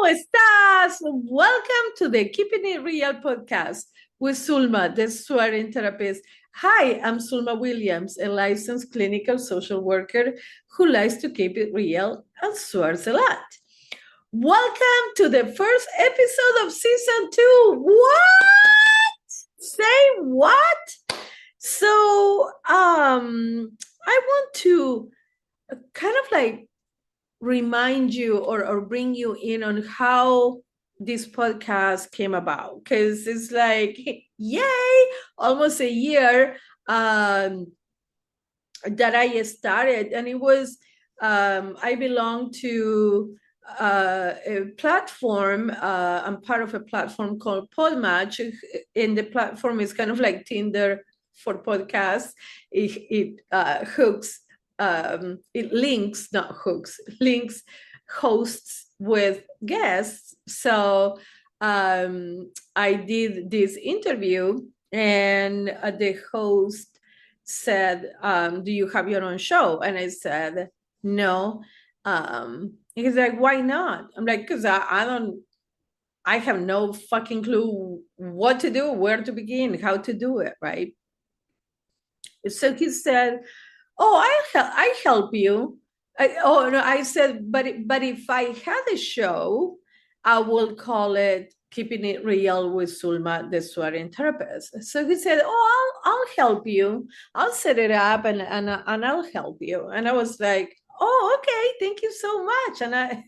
¿Cómo estás? Welcome to the Keeping It Real podcast with Sulma, the swearing therapist. Hi, I'm Sulma Williams, a licensed clinical social worker who likes to keep it real and swears a lot. Welcome to the first episode of season 2. What? Say what? So, I want to kind of like remind you or bring you in on how this podcast came about, because it's like, yay, almost a year that I started. And it was, I belong to a platform. I'm part of a platform called Podmatch, and the platform is kind of like Tinder for podcasts. It hooks, it links, not hooks, links hosts with guests. So I did this interview, and the host said, do you have your own show? And I said, no. He's like, why not? I'm like, because I have no fucking clue what to do, where to begin, how to do it, right? So he said, oh, I help you. No, I said, but if I had a show, I will call it Keeping It Real with Sulma, the swearing therapist. So he said, oh, I'll help you. I'll set it up and I'll help you. And I was like, oh, okay, thank you so much. And I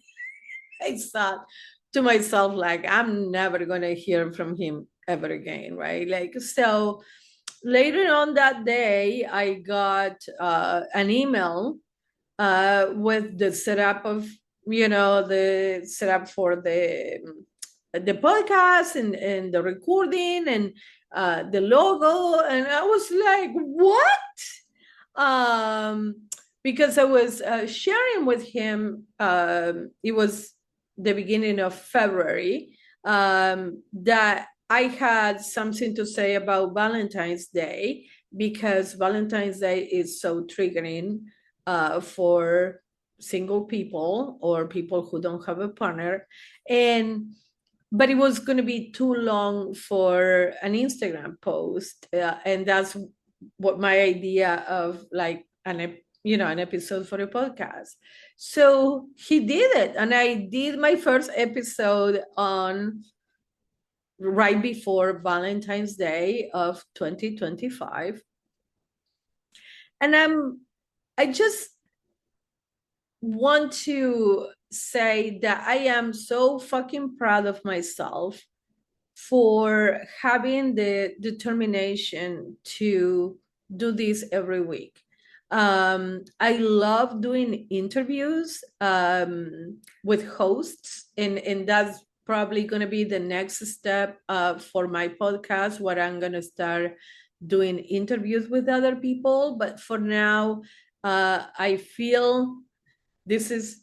thought to myself, like, I'm never going to hear from him ever again, right? Like, so later on that day, I got an email with the setup of, the setup for the podcast and the recording and the logo. And I was like, what? Because I was sharing with him, it was the beginning of February, that I had something to say about Valentine's Day, because Valentine's Day is so triggering for single people or people who don't have a partner. But it was going to be too long for an Instagram post, and that's what my idea of like an episode for a podcast. So he did it, and I did my first episode on right before Valentine's Day of 2025. And I just want to say that I am so fucking proud of myself for having the determination to do this every week. I love doing interviews with hosts, and that's probably going to be the next step for my podcast, where I'm going to start doing interviews with other people. But for now, I feel this is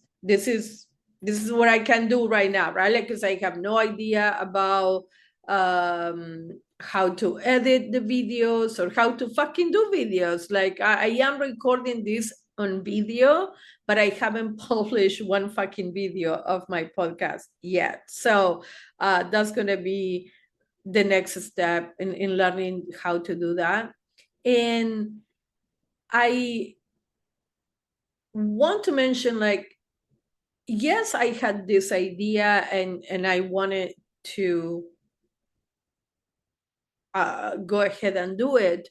what I can do right now, right? Like, because I have no idea about how to edit the videos or how to fucking do videos. Like, I am recording this on video, but I haven't published one fucking video of my podcast yet. So that's going to be the next step in learning how to do that. And I want to mention, like, yes, I had this idea and I wanted to go ahead and do it,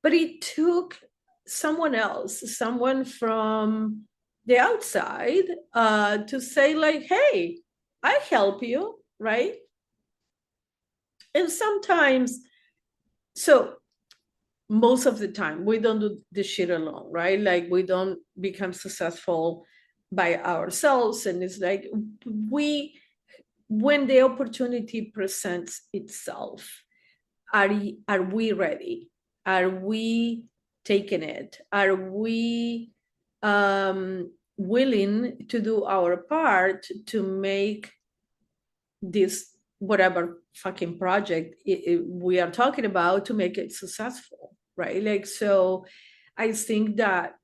but it took someone else, someone from the outside, to say, like, hey, I help you, right? And sometimes, so most of the time, we don't do this shit alone, right? Like, we don't become successful by ourselves. And it's like, when the opportunity presents itself, are we ready? Are we taking it? Are we willing to do our part to make this whatever fucking project we are talking about, to make it successful, right? Like, so I think that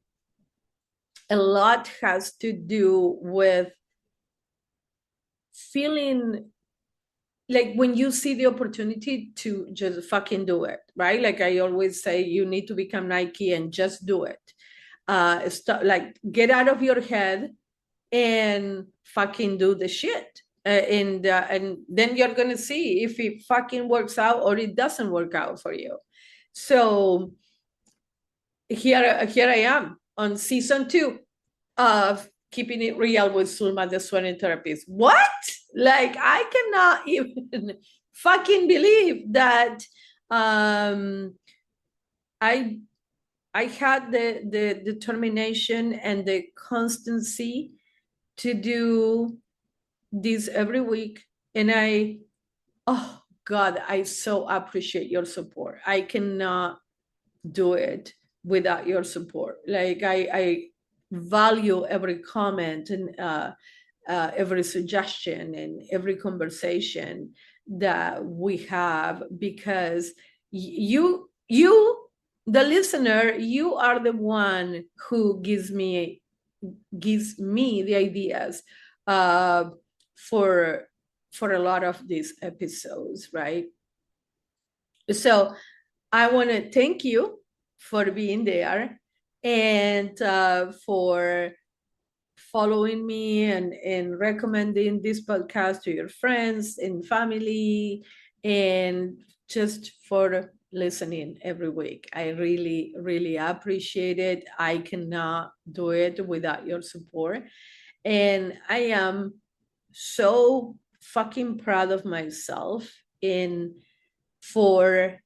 a lot has to do with feeling like when you see the opportunity to just fucking do it, right? Like I always say, you need to become Nike and just do it. Like get out of your head and fucking do the shit. And then you're gonna see if it fucking works out or it doesn't work out for you. So here I am on season 2 of Keeping It Real with Sulma, the sweating therapist. What? Like I cannot even fucking believe that I had the determination and the constancy to do this every week. And oh God, I so appreciate your support. I cannot do it without your support. Like I value every comment and every suggestion and every conversation that we have, because you the listener, you are the one who gives me the ideas for a lot of these episodes, right? So I want to thank you for being there and for following me and recommending this podcast to your friends and family, and just for listening every week. I really, really appreciate it. I cannot do it without your support. And I am so fucking proud of myself for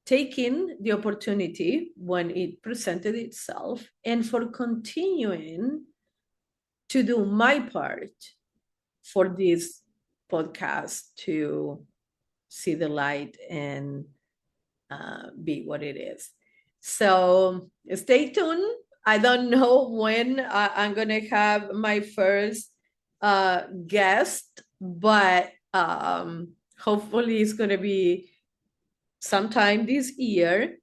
taking the opportunity when it presented itself and for continuing to do my part for this podcast to see the light and be what it is. So stay tuned. I don't know when I'm going to have my first guest, but hopefully it's going to be sometime this year.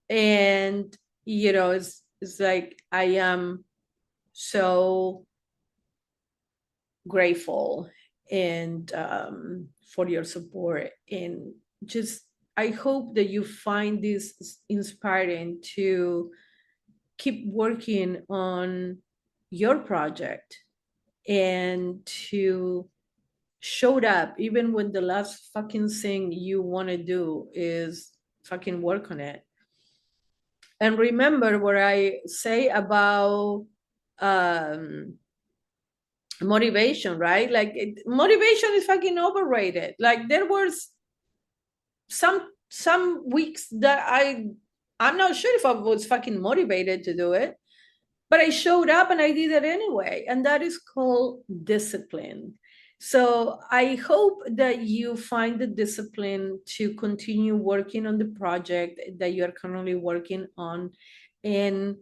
And it's like I am so grateful and for your support, and just I hope that you find this inspiring to keep working on your project and to show up even when the last fucking thing you want to do is fucking work on it. And remember what I say about motivation, right? Like motivation is fucking overrated. Like there was some weeks that I'm not sure if I was fucking motivated to do it, but I showed up and I did it anyway. And that is called discipline. So I hope that you find the discipline to continue working on the project that you're currently working on, and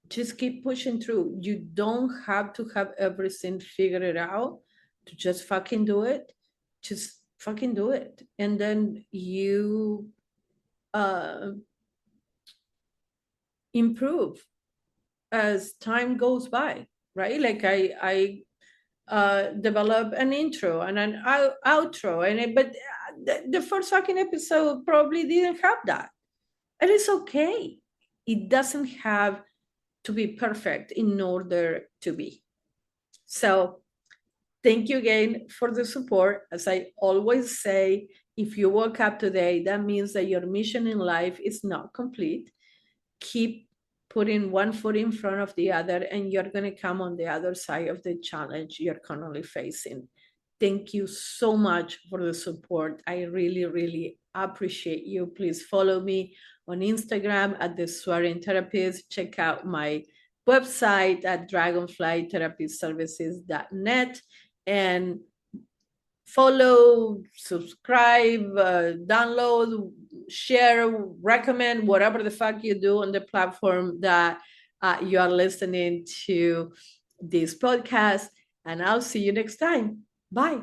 just keep pushing through. You don't have to have everything figured out to just fucking do it. Just fucking do it. And then you improve as time goes by, right? Like I develop an intro and an outro, but the first fucking episode probably didn't have that, and it's okay. It doesn't have to be perfect in order to be. So thank you again for the support. As I always say, if you woke up today, that means that your mission in life is not complete. Keep putting one foot in front of the other, and you're going to come on the other side of the challenge you're currently facing. Thank you so much for the support. I really, really appreciate you. Please follow me on Instagram at The Swearing Therapist. Check out my website at dragonflytherapyservices.net and follow, subscribe, download, share, recommend, whatever the fuck you do on the platform that you are listening to this podcast. And I'll see you next time. Bye.